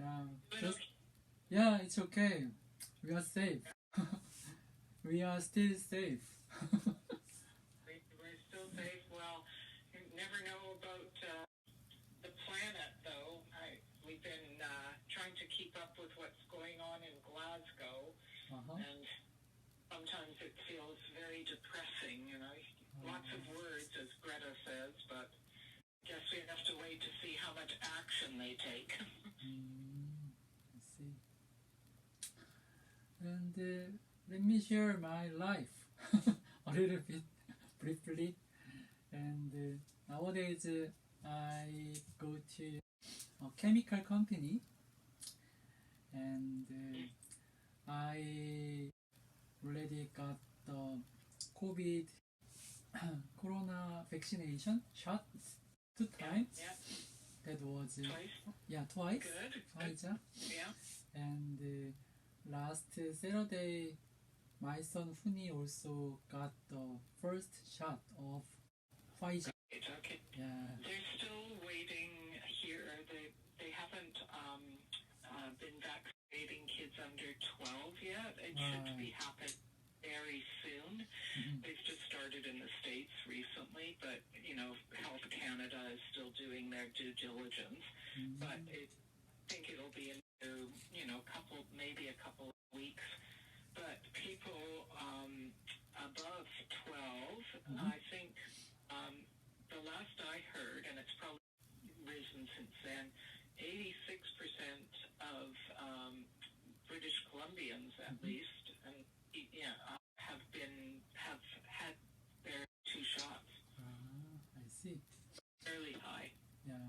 Yeah, just yeah, it's okay. We are safe. We are still safe. We're still safe. Well, you never know about the planet, though. We've been trying to keep up with what's going on in Glasgow, and sometimes it feels very depressing, you know. Lots of words, as Greta says, but I guess we have to wait to see how much action they take. I see. And let me share my life a little bit briefly. And nowadays I go to a chemical company, and I already got the COVID corona vaccination shot 2 times. Yeah. That was Twice? twice. Good. Pfizer. Yeah. And last Saturday, my son Huni also got the first shot of Pfizer. Okay. Yeah. They're still waiting here. They haven't been vaccinating kids under 12 yet. It should be happening very soon. They've just started in the States recently, but, you know, Health Canada is still doing their due diligence. But I think it'll be into, you know, maybe a couple of weeks. But people above 12, I think the last I heard, and it's probably risen since then, 86% of British Columbians, at least, and have had their 2 shots. I see. Fairly high. Yeah.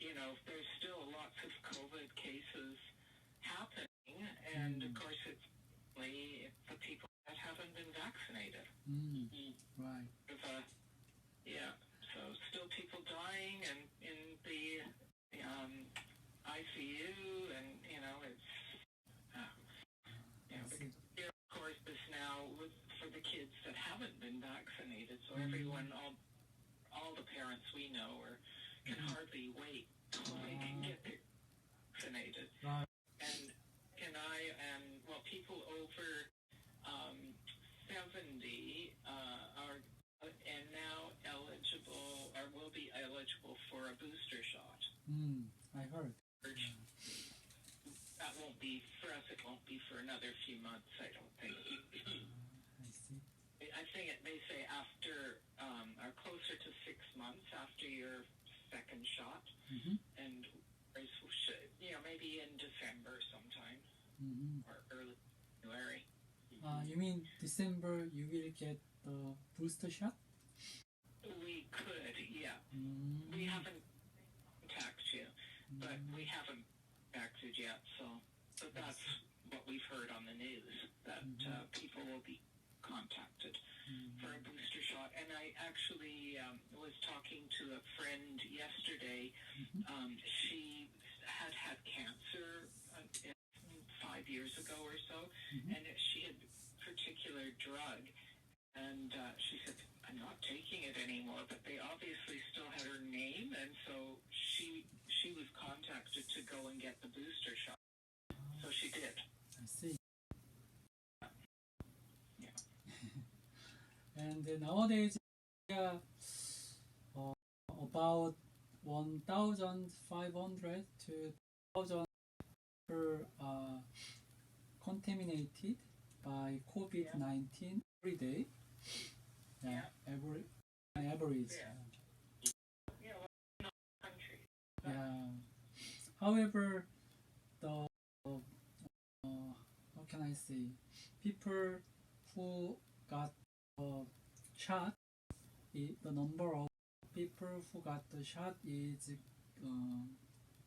You know, there's still lots of COVID cases happening, and of course it's only the people that haven't been vaccinated. Right. Yeah. So still people dying and in the ICU, and you know it's of course this now for the kids that haven't been vaccinated. So everyone, all the parents we know can hardly wait till they can get vaccinated. Right. And people over 70 are and now eligible or will be eligible for a booster shot. I heard. That won't be for us. It won't be for another few months, I don't think. I see. I think they say after or closer to 6 months after your second shot, and you know, maybe in December sometime or early January. You mean December you will get the booster shot? We could, yeah. We haven't contacted you, but we haven't acted yet. So that's what we've heard on the news, that people will be contacted for a booster shot. And I actually was talking to a friend yesterday. She had cancer 5 years ago or so, and she had a particular drug, and she said, I'm not taking it anymore, but they obviously still had her name, and so she was contacted to go and get the booster shot. So she did. I see. Yeah. And nowadays, about 1,500 to 2,000 people contaminated by COVID-19 every day. Average. However, the how can I say, people who got the shot, the number of people who got the shot is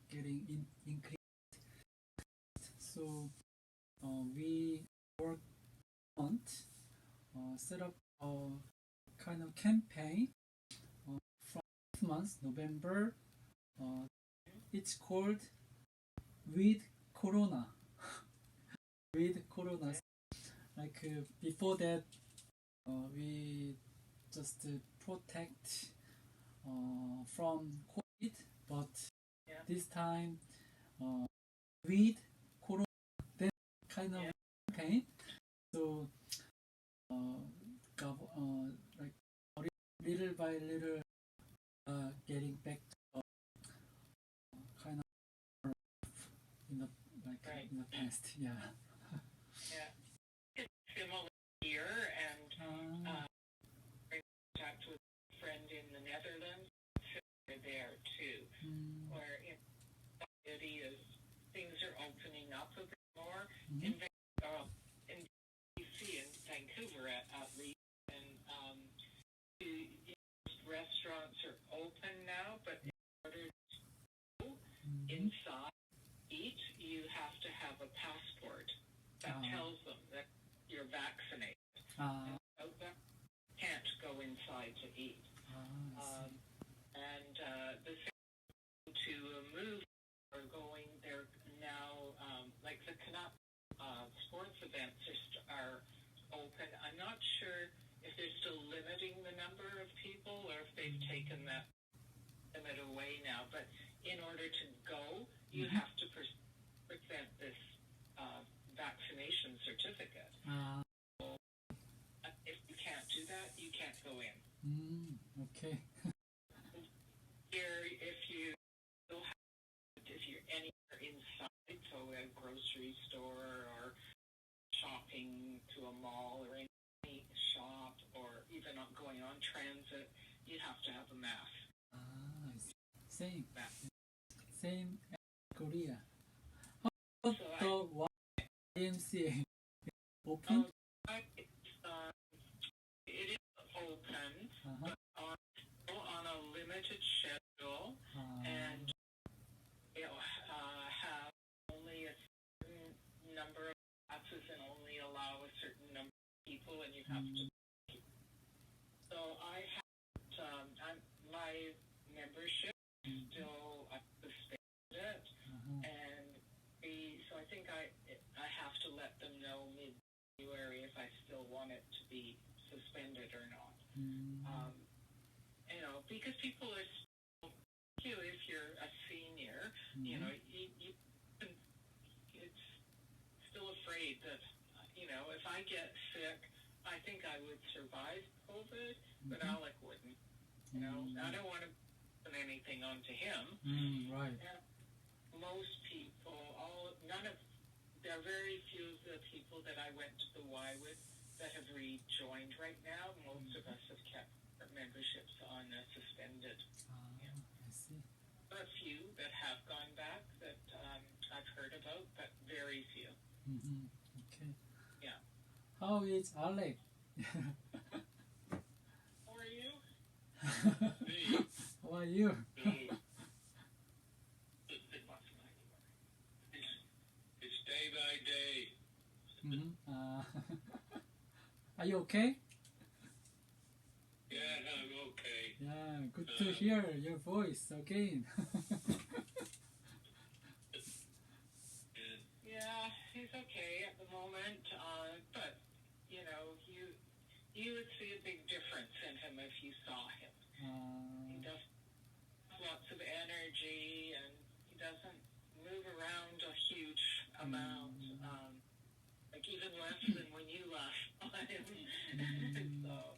getting increased. So we work on set up a kind of campaign from this month, November. It's called With Corona. With Corona. Like before that, we just protect from COVID, but this time with corona, that kind of campaign. So like little by little, getting back to kind of in the Right. in the past. Yeah. Yeah. It's similar here, and I talked with a friend in the Netherlands, similar there too, where in society is things are opening up a bit more in BC, in Vancouver at least, and restaurants are open now, but in order to go inside eat, you have to have a passport that tells them that you're vaccinated. And so that can't go inside to eat. And the same to move are going, they're now, like the Canuck sports events are open. I'm not sure if they're still limiting the number of people or if they've taken that limit away now. But in order to go, you have to present this vaccination certificate. So if you can't do that, you can't go in. Okay. Here, if you're anywhere inside, so a grocery store or shopping to a mall or any shop or even going on transit, you have to have a mask. Same. Mask. Same as Korea. How about the YMCA? Open? It is open, but on a limited schedule, and it have only a certain number of classes and only allow a certain number of people, and you have to. So I have my membership still suspended, and so I think I have to let them know mid-January if I still want it to be suspended or not. Because people are still, if you're a senior, it's still afraid that, if I get sick, I think I would survive COVID, but Alec wouldn't. I don't want to put anything onto him. Right. And most people, there are very few of the people that I went to the Y with that have rejoined right now. Most of us have kept our memberships on suspended. I see. There are a few that have gone back that I've heard about, but very few. Okay. Yeah. How is Alec? How are you? Me. How are you? It's day by day. Are you okay? Yeah, I'm okay. Yeah, good to hear your voice again. Yeah, he's okay at the moment, but you would see a big difference in him if you saw him. He does lots of energy, and he doesn't move around a huge amount, like even less than when you left on him. So,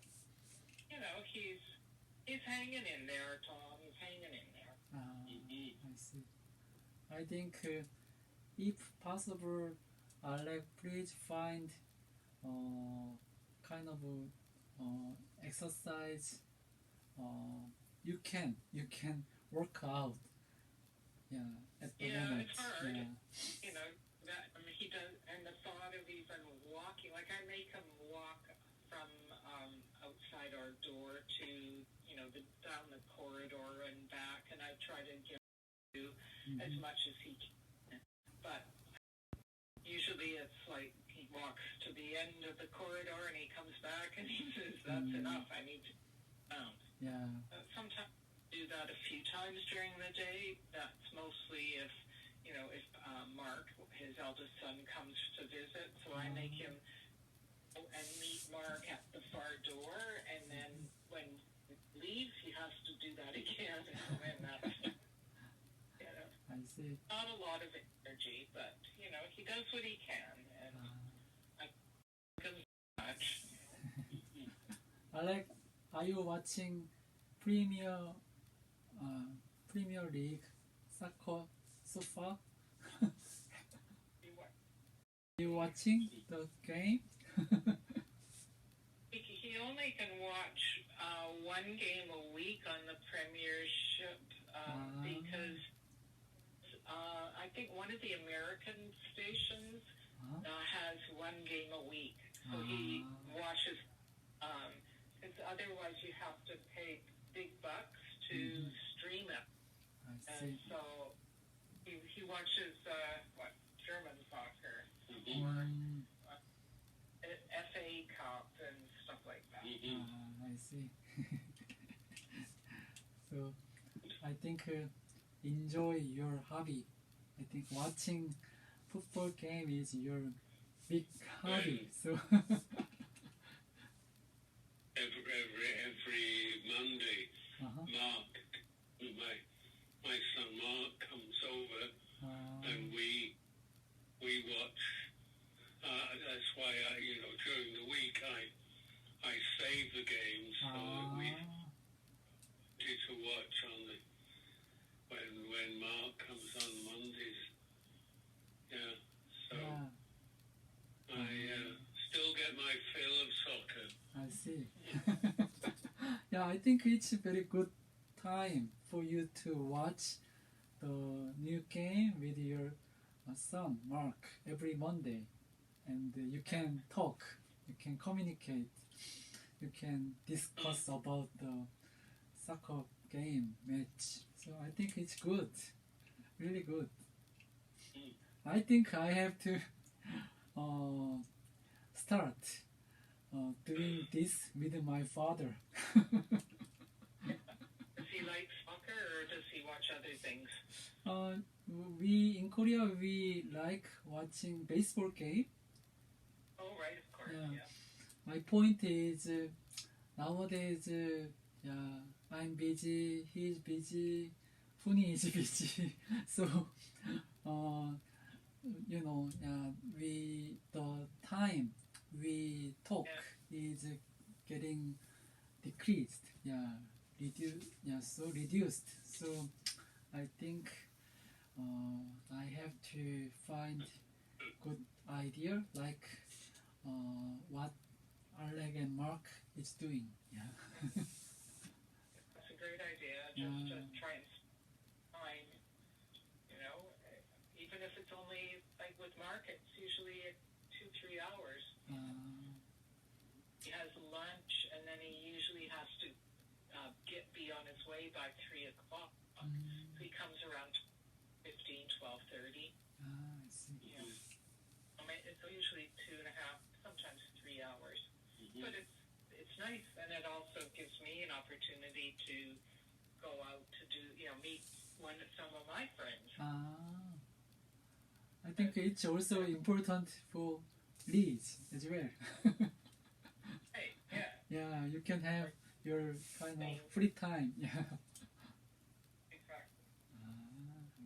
he's hanging in there, Tom. He's hanging in there. I see. I think if possible, Alec, please find kind of exercise. You can work out. Yeah, at the moment. It's hard. Yeah. He does, and the thought of even walking, like I make him walk from outside our door to, down the corridor and back, and I try to get him to do as much as he can. But usually it's like he walks to the end of the corridor and he comes back and he says, that's enough, I need to go down. Yeah. Sometimes I do that a few times during the day. That's mostly if Mark, his eldest son, comes to visit. So I make him go and meet Mark at the far door, and then when he leaves, he has to do that again. And that's, I I see. Not a lot of energy, but you know he does what he can, and I don't much. Alex, are you watching Premier Premier League soccer so far? You watching the game? He only can watch one game a week on the Premiership because I think one of the American stations has one game a week, so he watches. Because otherwise, you have to pay big bucks to stream it, I and see. so he watches German soccer Mm, FA Cup and stuff like that. I see. So I think enjoy your hobby. I think watching football game is your big hobby. So Every Monday, uh-huh. Mark, my son Mark comes over and we watch. That's why during the week I save the games so that we get to watch on the when Mark comes on Mondays. Yeah, so I still get my fill of soccer. I see. Yeah, I think it's a very good time for you to watch the new game with your son Mark every Monday, and you can talk, you can communicate, you can discuss about the soccer game match. So I think it's good, really good. I think I have to start doing this with my father. Does he like soccer or does he watch other things? We in Korea we like watching baseball game. Oh, right, of course, Yeah. yeah. My point is nowadays, yeah, I'm busy, he's busy, Funi is busy. So, the time we talk is getting decreased. Yeah, reduced. So, I think I have to find good idea like what Alec and Mark is doing. Yeah. That's a great idea, just to try and find, even if it's only, like with Mark, it's usually 2-3 hours. He has lunch, and then he usually has to be on his way by 3 o'clock. So he comes around 12:30. I see. Yeah. It's usually 2.5, sometimes 3 hours. But it's nice, and it also gives me an opportunity to go out to meet some of my friends. I think it's also important for Liz as well. Hey, yeah. Yeah, you can have your kind of free time. Yeah. Exactly. I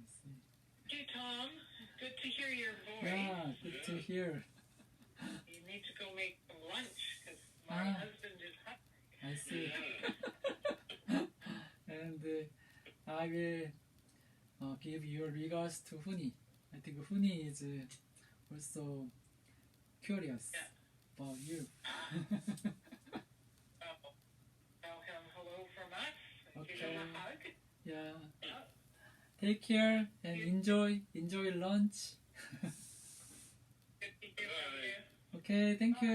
see. Hey, Tom. Good to hear your voice. Yeah, good to hear. You need to go make some lunch, because my husband is hungry. I see. And I will give your regards to Huni. I think Huni is also curious about you. Tell him hello from us. Give Okay. him a hug. Yeah. Take care and enjoy lunch. Good to hear from you. Okay, thank you.